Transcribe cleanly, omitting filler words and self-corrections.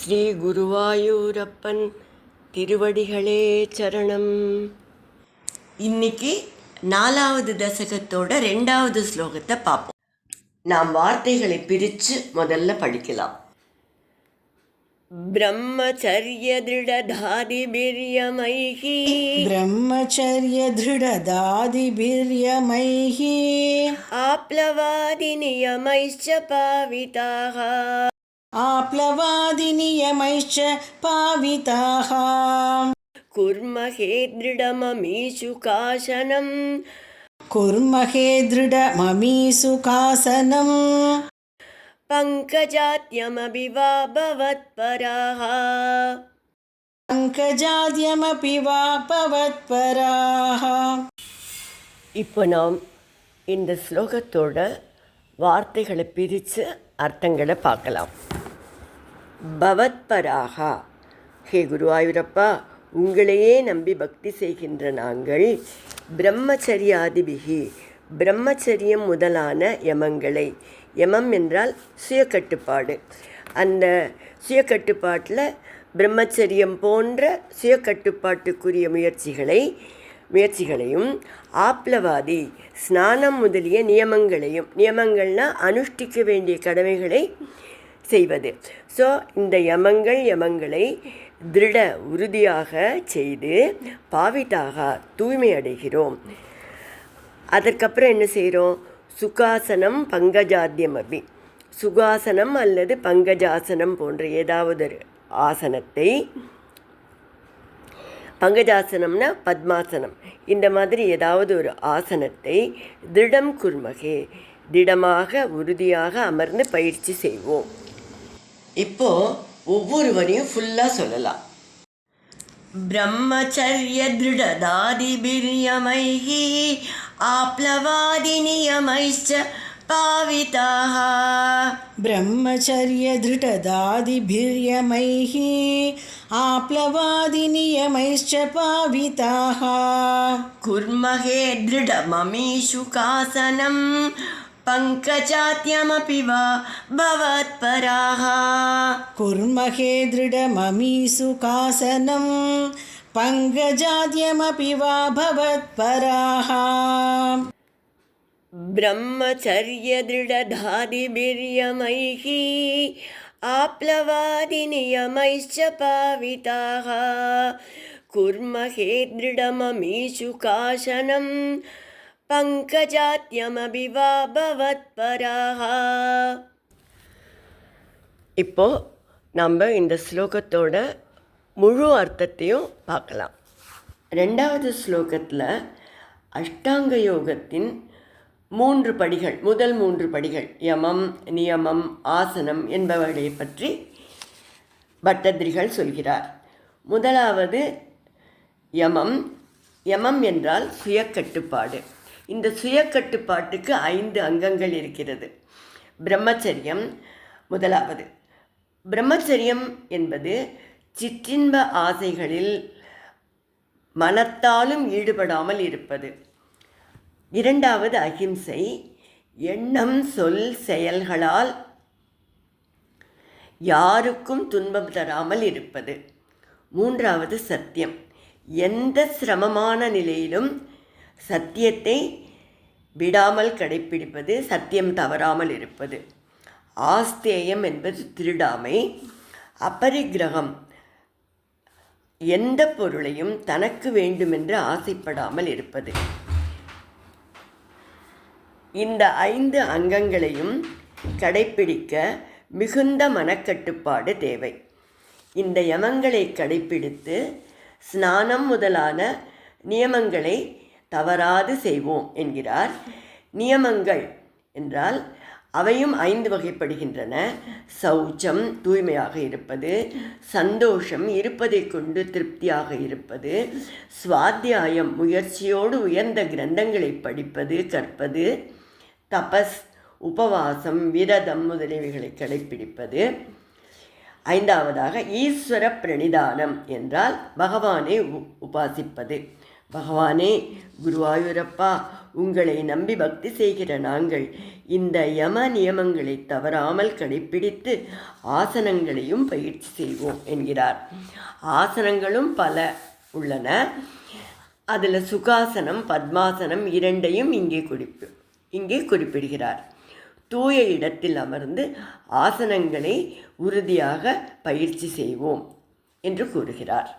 ஸ்ரீ குருவாயூரப்பன் திருவடிகளே சரணம். இன்னைக்கு 4வது தசகத்தோட 2வது ஸ்லோகத்தை பார்ப்போம். நாம் வார்த்தைகளை பிரித்து முதல்ல படிக்கலாம். பிரம்மச்சரிய திருடதாதிபிர்யமைஹி பிரம்மச்சரிய திருடதாதிபிர்யமைஹி ஆப்லவாதி நியமைச்ச பாவிதாஹ ஆப்லவாதிநியமைச்ச பாவிதாः குர்மஹே திருடமமீஷு காசனம் குர்மஹே திருடமமீஷு காசனம் பங்கஜாத்யமபி வா பவத்பராः பங்கஜாத்யமபி வா பவத்பராः. இப்போ நாம் இந்த ஸ்லோகத்தோட வார்த்தைகளை பிரித்து அர்த்தங்களை பார்க்கலாம். பவத்பராகா, ஹே குருவாயூரப்பா, உங்களையே நம்பி பக்தி செய்கின்ற நாங்கள் பிரம்மச்சரியாதிபிகி, பிரம்மச்சரியம் முதலான யமங்களை, யமம் என்றால் சுயக்கட்டுப்பாடு, அந்த சுயக்கட்டுப்பாட்டில் பிரம்மச்சரியம் போன்ற சுயக்கட்டுப்பாட்டுக்குரிய முயற்சிகளையும் ஆப்லவாதி ஸ்நானம் முதலிய நியமங்களையும், நியமங்கள்னால் அனுஷ்டிக்க வேண்டிய கடமைகளை செய்வது. ஸோ இந்த யமங்களை திருட உறுதியாக செய்து பாவிதாக தூய்மை அடைகிறோம். அதற்கப்புறம் என்ன செய்கிறோம்? சுகாசனம் பங்கஜாத்தியமபி, சுகாசனம் அல்லது பங்கஜாசனம் போன்ற ஏதாவது ஒரு ஆசனத்தை, பங்கஜாசனம்னா பத்மாசனம், இந்த மாதிரி ஏதாவது ஒரு ஆசனத்தை திருடம் குர்மகே, திடமாக உறுதியாக அமர்ந்து பயிற்சி செய்வோம். இப்போது ஒவ்வொருவரையும் ஃபுல்லாக சொல்லலாம். பிரம்மச்சரிய திருடதாதிபிர்யமைஹி ஆப்லவாதி நியமைச்ச பாவிதாः பிரம்மச்சரிய திருடதாதிபிர்யமைஹி ஆப்லவாதி நியமைச்ச பாவிதாः குர்மஹே திருடமமீஷு காசனம் பங்கஜாத்யமபி வா பவத்பராः குர்மஹே திருடமமீஷு காசனம் பங்கஜாத்யமபி வா பவத்பராः. பிரம்மச்சரிய திருடதாதிபிர்யமைஹி ஆப்லவாதி நியமைச்ச பாவிதாः குர்மஹே திருடமமீஷு காசனம் பங்கஜாத்யமபி வா பவத்பராः. இப்போ நம்ம இந்த ஸ்லோகத்தோட முழு அர்த்தத்தையும் பார்க்கலாம். 2வது ஸ்லோகத்தில் அஷ்டாங்க யோகத்தின் 3 படிகள், முதல் 3 படிகள் யமம், நியமம், ஆசனம் என்பவர்களை பற்றி பட்டத்திரிகள் சொல்கிறார். முதலாவது யமம். யமம் என்றால் சுயக்கட்டுப்பாடு. இந்த சுயக்கட்டுப்பாட்டுக்கு 5 அங்கங்கள் இருக்கிறது. பிரம்மச்சரியம் முதலாவது. பிரம்மச்சரியம் என்பது சிற்றின்ப ஆசைகளில் மனத்தாலும் ஈடுபடாமல் இருப்பது. 2வது அஹிம்சை, எண்ணம் சொல் செயல்களால் யாருக்கும் துன்பம் தராமல் இருப்பது. 3வது சத்தியம், எந்த சிரமமான நிலையிலும் சத்தியத்தை விடாமல் கடைப்பிடிப்பது, சத்தியம் தவறாமல் இருப்பது. ஆஸ்தேயம் என்பது திருடாமை. அபரிக்கிரகம், எந்த பொருளையும் தனக்கு வேண்டுமென்று ஆசைப்படாமல் இருப்பது. இந்த 5 அங்கங்களையும் கடைப்பிடிக்க மிகுந்த மனக்கட்டுப்பாடு தேவை. இந்த யமங்களை கடைப்பிடித்து ஸ்நானம் முதலான நியமங்களை தவறாது செய்வோம் என்கிறார். நியமங்கள் என்றால் அவையும் 5 வகைப்படுகின்றன. சௌச்சம், தூய்மையாக இருப்பது. சந்தோஷம், இருப்பதை கொண்டு திருப்தியாக இருப்பது. சுவாத்தியாயம், முயற்சியோடு உயர்ந்த கிரந்தங்களை படிப்பது, கற்பது. தபஸ், உபவாசம், விரதம் முதலியவைகளை கடைப்பிடிப்பது. 5வதாக ஈஸ்வர பிரணிதானம் என்றால் பகவானை உபாசிப்பது. பகவானே குருவாயூரப்பா, உங்களை நம்பி பக்தி செய்கிற நாங்கள் இந்த யம நியமங்களை தவறாமல் கடைப்பிடித்து ஆசனங்களையும் பயிற்சி செய்வோம் என்கிறார். ஆசனங்களும் பல உள்ளன. அதில் சுகாசனம் பத்மாசனம் இரண்டையும் இங்கே குறிப்பிடுகிறார். தூய இடத்தில் அமர்ந்து ஆசனங்களை உறுதியாக பயிற்சி செய்வோம் என்று கூறுகிறார்.